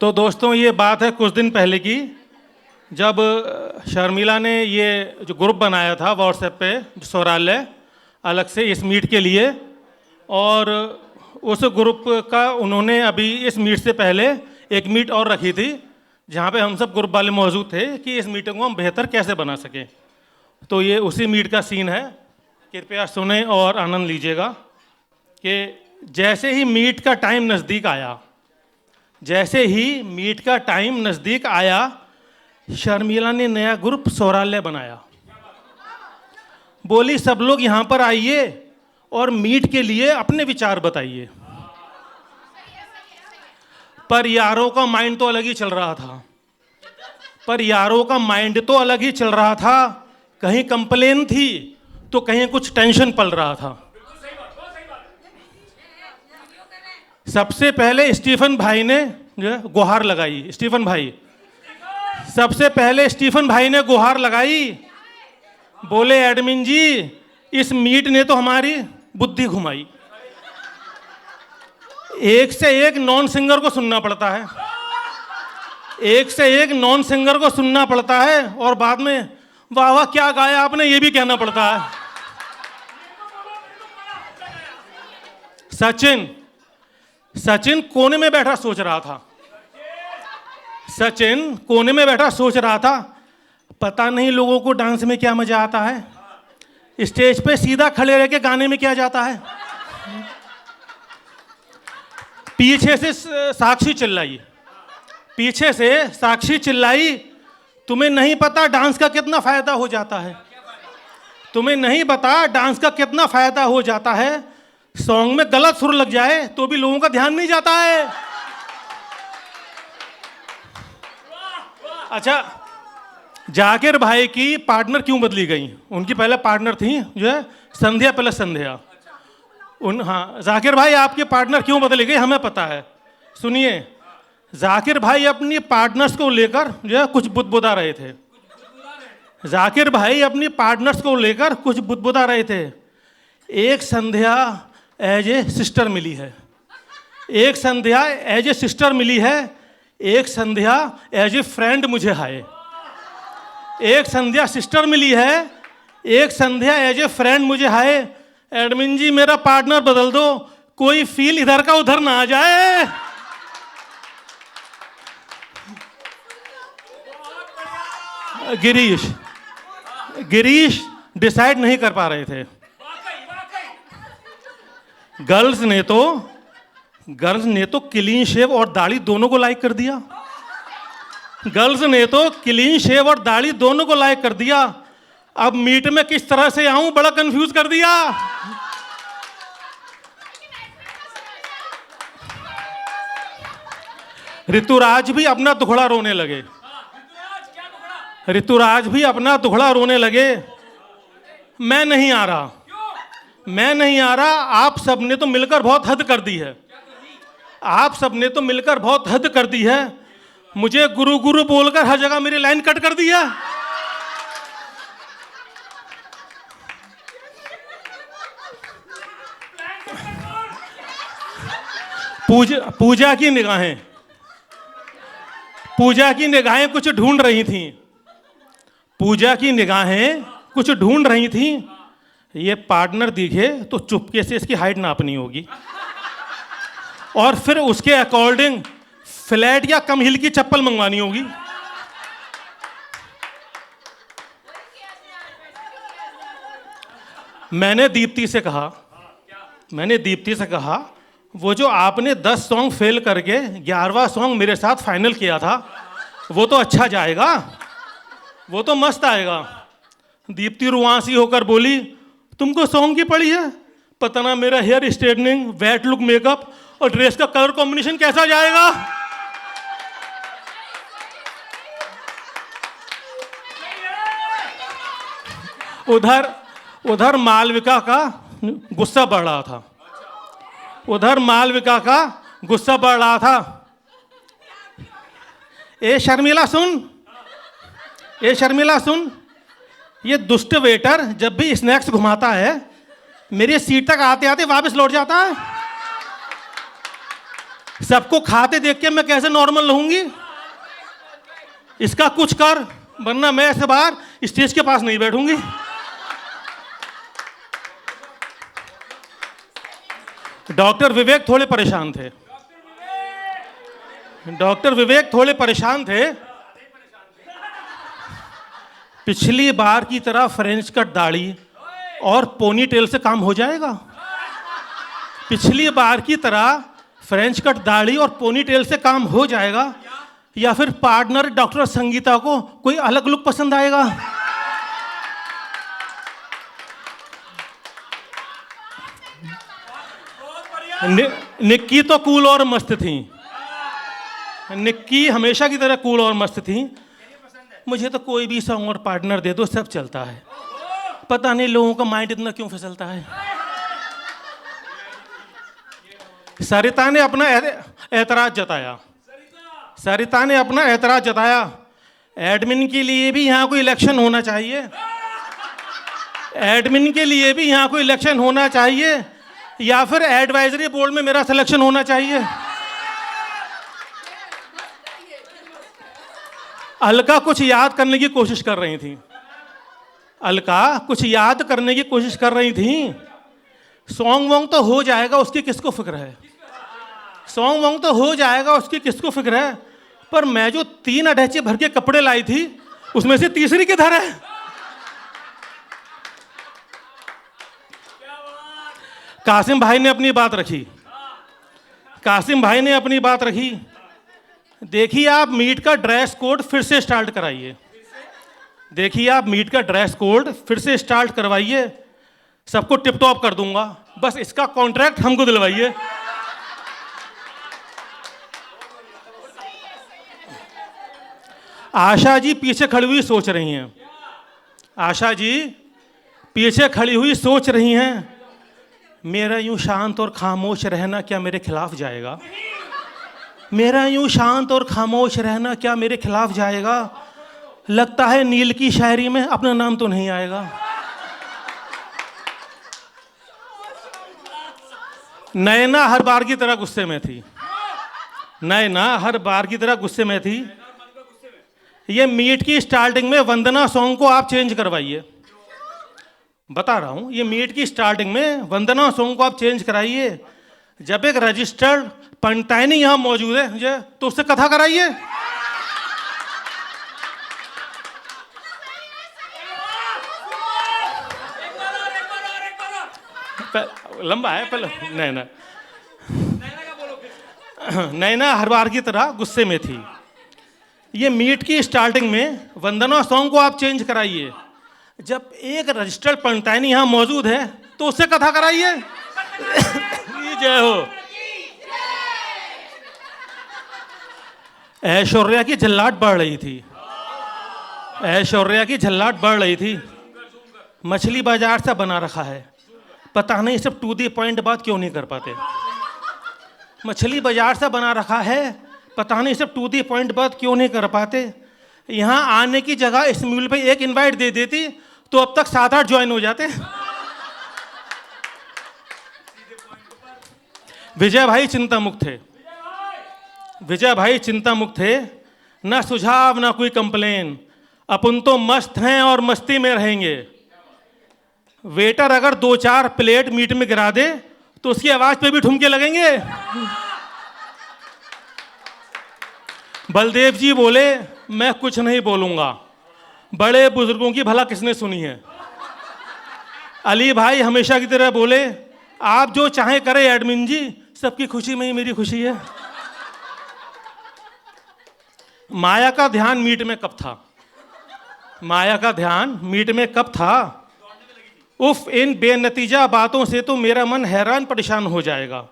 तो दोस्तों ये बात है कुछ दिन पहले की, जब शर्मिला ने ये जो ग्रुप बनाया था व्हाट्सएप पे सौराल्य अलग से इस मीट के लिए, और उस ग्रुप का उन्होंने अभी इस मीट से पहले एक मीट और रखी थी जहाँ पे हम सब ग्रुप वाले मौजूद थे कि इस मीटिंग को हम बेहतर कैसे बना सकें। तो ये उसी मीट का सीन है, कृपया सुने और आनंद लीजिएगा कि जैसे ही मीट का टाइम नज़दीक आया, जैसे ही मीट का टाइम नज़दीक आया, शर्मिला ने नया ग्रुप सौराल्य बनाया। बोली सब लोग यहाँ पर आइए और मीट के लिए अपने विचार बताइए। पर यारों का माइंड तो अलग ही चल रहा था, कहीं कंप्लेन थी तो कहीं कुछ टेंशन पल रहा था। सबसे पहले स्टीफन भाई ने गुहार लगाई। सबसे पहले स्टीफन भाई ने गुहार लगाई, बोले एडमिन जी इस मीट ने तो हमारी बुद्धि घुमाई। एक से एक नॉन सिंगर को सुनना पड़ता है, और बाद में वाह वाह क्या गाया आपने ये भी कहना पड़ता है। सचिन कोने में बैठा सोच रहा था, पता नहीं लोगों को डांस में क्या मजा आता है, स्टेज पे सीधा खड़े रह के गाने में क्या जाता है। पीछे से साक्षी चिल्लाई, तुम्हें नहीं पता डांस का कितना फायदा हो जाता है, सॉन्ग में गलत सुर लग जाए तो भी लोगों का ध्यान नहीं जाता है। अच्छा, जाकिर भाई की पार्टनर क्यों बदली गई? उनकी पहले पार्टनर थी जो है संध्या प्लस संध्या। जाकिर भाई आपके पार्टनर क्यों बदली गई हमें पता है। सुनिए, जाकिर भाई अपनी पार्टनर्स को लेकर जो है कुछ बुदबुदा रहे थे। एक संध्या एज ए सिस्टर मिली है, एक संध्या एज ए फ्रेंड मुझे है, एक संध्या सिस्टर मिली है, एक संध्या एज ए फ्रेंड मुझे है। एडमिन जी मेरा पार्टनर बदल दो, कोई फील इधर का उधर ना आ जाए। गिरीश डिसाइड नहीं कर पा रहे थे। गर्ल्स ने तो क्लीन शेव और दाढ़ी दोनों को लाइक कर दिया। अब मीट में किस तरह से आऊं बड़ा कंफ्यूज कर दिया। ऋतुराज भी अपना दुखड़ा रोने लगे। मैं नहीं आ रहा, आप सबने तो मिलकर बहुत हद कर दी है। मुझे गुरु बोलकर हर जगह मेरी लाइन कट कर दिया। पूजा की निगाहें कुछ ढूंढ रही थीं। ये पार्टनर दिखे तो चुपके से इसकी हाइट नापनी होगी और फिर उसके अकॉर्डिंग फ्लैट या कम हिल की चप्पल मंगवानी होगी। मैंने दीप्ति से कहा वो जो आपने 10 सॉन्ग फेल करके 11वां सॉन्ग मेरे साथ फाइनल किया था वो तो अच्छा जाएगा, वो तो मस्त आएगा। दीप्ति रुआंसी होकर बोली, तुमको सॉन्ग की पड़ी है? पता ना मेरा hair straightening, wet look, makeup और ड्रेस का कलर कॉम्बिनेशन कैसा जाएगा। उधर मालविका का गुस्सा बढ़ रहा था। ए शर्मिला सुन, ये दुष्ट वेटर जब भी स्नैक्स घुमाता है मेरी सीट तक आते आते वापस लौट जाता है। सबको खाते देख के मैं कैसे नॉर्मल रहूंगी? इसका कुछ कर, वरना मैं ऐसे बाहर स्टेज के पास नहीं बैठूंगी। डॉक्टर विवेक थोड़े परेशान थे। डॉक्टर विवेक थोड़े परेशान थे। पिछली बार की तरह फ्रेंच कट दाढ़ी और पोनी टेल से काम हो जाएगा? पिछली बार की तरह फ्रेंच कट दाढ़ी और पोनी टेल से काम हो जाएगा, या फिर पार्टनर डॉक्टर संगीता को कोई अलग लुक पसंद आएगा? निक्की तो कूल और मस्त थी। निक्की हमेशा की तरह कूल और मस्त थी। मुझे तो कोई भी सॉन्ग और पार्टनर दे दो, सब चलता है। पता नहीं लोगों का माइंड इतना क्यों फिसलता है। सरिता ने अपना एतराज जताया। सरिता ने अपना एतराज जताया, एडमिन के लिए भी यहाँ कोई इलेक्शन होना चाहिए। एडमिन के लिए भी यहाँ कोई इलेक्शन होना चाहिए, या फिर एडवाइजरी बोर्ड में मेरा सिलेक्शन होना चाहिए। अलका कुछ याद करने की कोशिश कर रही थी। अलका कुछ याद करने की कोशिश कर रही थी। सॉन्ग वॉन्ग तो हो जाएगा, उसकी किसको फिक्र है? सॉन्ग वॉन्ग तो हो जाएगा, उसकी किसको फिक्र है? पर मैं जो 3 अटैची भर के कपड़े लाई थी, उसमें से तीसरी किधर है? कासिम भाई ने अपनी बात रखी। कासिम भाई ने अपनी बात रखी। देखिए, आप मीट का ड्रेस कोड फिर से स्टार्ट कराइए। देखिए, आप मीट का ड्रेस कोड फिर से स्टार्ट करवाइए, सबको टिप टॉप कर दूंगा। बस इसका कॉन्ट्रैक्ट हमको दिलवाइए। आशा जी पीछे खड़ी हुई सोच रही हैं। आशा जी पीछे खड़ी हुई सोच रही हैं, मेरा यूं शांत और खामोश रहना क्या मेरे खिलाफ जाएगा? मेरा यूं शांत और खामोश रहना क्या मेरे खिलाफ जाएगा? लगता है नील की शायरी में अपना नाम तो नहीं आएगा। नैना हर बार की तरह गुस्से में थी। नैना हर बार की तरह गुस्से में थी। ये मीट की स्टार्टिंग में वंदना सॉन्ग को आप चेंज करवाइए। बता रहा हूं, ये मीट की स्टार्टिंग में वंदना सॉन्ग को आप चेंज कराइए। जब एक रजिस्टर्ड पंटाइनी यहां मौजूद है तो उससे कथा कराइए। लंबा है पहले। नैना नैना हर बार की तरह गुस्से में थी। ये मीट की स्टार्टिंग में वंदना सॉन्ग को आप चेंज कराइए। जब एक रजिस्टर्ड पंटाइनी यहां मौजूद है तो उससे कथा कराइए। जय हो। ऐश्वर्या की झल्लाट बढ़ रही थी। ऐश्वर्या की झल्लाट बढ़ रही थी। मछली बाजार से बना रखा है, पता नहीं सब टू दी पॉइंट बात क्यों नहीं कर पाते। मछली बाजार से बना रखा है, पता नहीं सब टू दी पॉइंट बात क्यों नहीं कर पाते। यहाँ आने की जगह इस मील पे एक इनवाइट दे देती तो अब तक 7-8 ज्वाइन हो जाते। विजय भाई चिंता मुक्त थे। विजय भाई चिंता मुक्त थे। ना सुझाव ना कोई कंप्लेन, अपन तो मस्त हैं और मस्ती में रहेंगे। वेटर अगर 2-4 प्लेट मीट में गिरा दे तो उसकी आवाज पे भी ठुमके लगेंगे। बलदेव जी बोले, मैं कुछ नहीं बोलूंगा, बड़े बुजुर्गों की भला किसने सुनी है। अली भाई हमेशा की तरह बोले, आप जो चाहे करें एडमिन जी, सबकी खुशी में ही मेरी खुशी है। माया का ध्यान मीट में कब था? माया का ध्यान मीट में कब था? उफ, इन बेनतीजा बातों से तो मेरा मन हैरान परेशान हो जाएगा।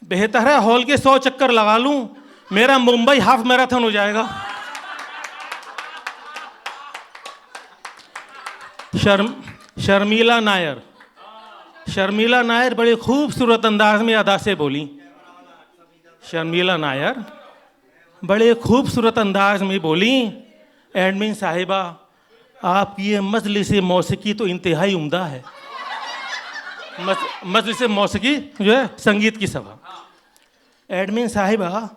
बेहतर है हॉल के 100 चक्कर लगा लूं, मेरा मुंबई हाफ मैराथन हो जाएगा। शर्मिला नायर। शर्मिला नायर बड़े खूबसूरत अंदाज में अदा से बोली। शर्मिला नायर बड़े खूबसूरत अंदाज में बोली, एडमिन साहिबा, आपकी ये मजलिस मौसीकी तो इंतहाई उम्दा है। मजलिस मौसीकी जो है संगीत की सभा। एडमिन साहिबा,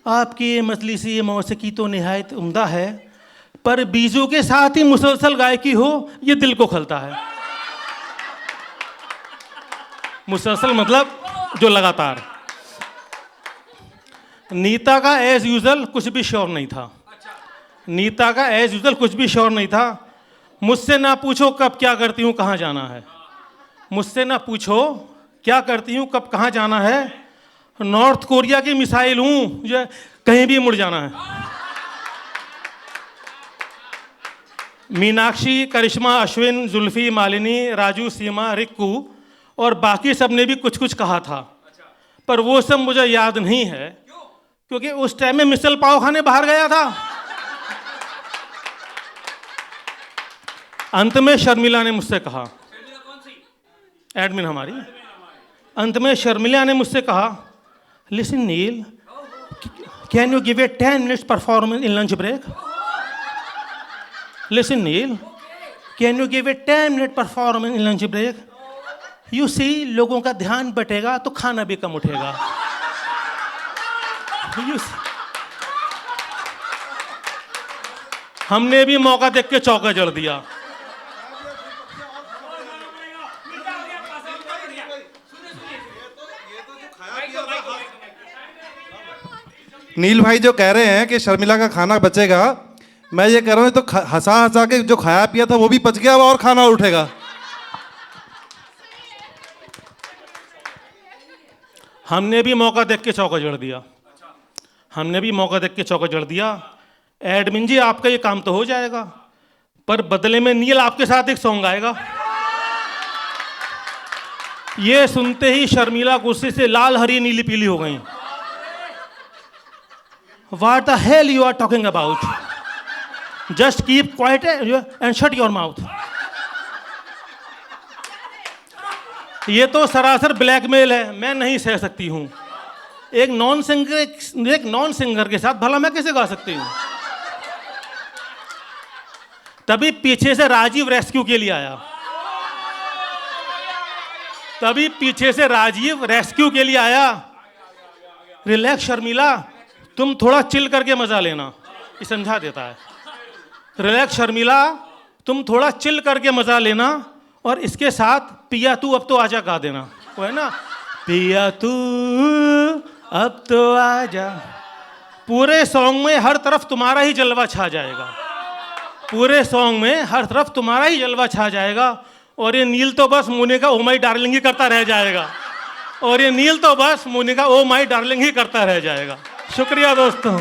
आपकी ये मजलिसी मौसीकी तो निहायत उम्दा है, पर बीजों के साथ ही मुसलसल गायकी हो ये दिल को खलता है। मुसलसल मतलब जो लगातार। नीता का एज यूजल कुछ भी श्योर नहीं था। नीता का एज यूजल कुछ भी श्योर नहीं था। मुझसे ना पूछो कब क्या करती हूँ कहाँ जाना है। मुझसे ना पूछो क्या करती हूँ कब कहाँ जाना है। नॉर्थ कोरिया की मिसाइल हूँ जो कहीं भी मुड़ जाना है। मीनाक्षी, करिश्मा, अश्विन, जुल्फी, मालिनी, राजू, सीमा, रिक्कू और बाकी सब ने भी कुछ कुछ कहा था, पर वो सब मुझे याद नहीं है क्योंकि उस टाइम में मिसल पाव खाने बाहर गया था। अंत में शर्मिला ने मुझसे कहा, एडमिन हमारी, अंत में शर्मिला ने मुझसे कहा, listen Neel, can you give a 10 minutes performance in lunch break? Listen Neel, can you give a 10 minute performance in lunch break? You see, लोगों का ध्यान बटेगा तो खाना भी कम उठेगा। हमने भी मौका देख के चौका जड़ दिया। नील भाई जो कह रहे हैं कि शर्मिला का खाना बचेगा, मैं ये कह रहा हूँ तो हंसा हंसा के जो खाया पिया था वो भी पच गया और खाना उठेगा। हमने भी मौका देख के चौका जड़ दिया। हमने भी मौका देख के चौका जड़ दिया। एडमिन जी, आपका ये काम तो हो जाएगा, पर बदले में नील आपके साथ एक सॉन्ग आएगा। ये सुनते ही शर्मिला गुस्से से लाल हरी नीली पीली हो गई। What the hell you are talking about? Just keep quiet and shut your mouth. ये तो सरासर ब्लैकमेल है, मैं नहीं सह सकती हूँ। एक नॉन सिंगर के साथ भला मैं कैसे गा सकती हूँ? तभी पीछे से राजीव रेस्क्यू के लिए आया। तभी पीछे से राजीव रेस्क्यू के लिए आया। रिलैक्स शर्मिला, तुम थोड़ा चिल करके मजा लेना, ये समझा देता है। रिलैक्स शर्मिला, तुम थोड़ा चिल करके मजा लेना, और इसके साथ पिया तू अब तो आजा गा देना, वो है ना, पिया तू अब तो आजा। पूरे सॉन्ग में हर तरफ तुम्हारा ही जलवा छा जाएगा। पूरे सॉन्ग में हर तरफ तुम्हारा ही जलवा छा जाएगा। और ये नील तो बस मुने का ओ माई डार्लिंग ही करता रह जाएगा। और ये नील तो बस मुने का ओ माई डार्लिंग ही करता रह जाएगा। शुक्रिया दोस्तों।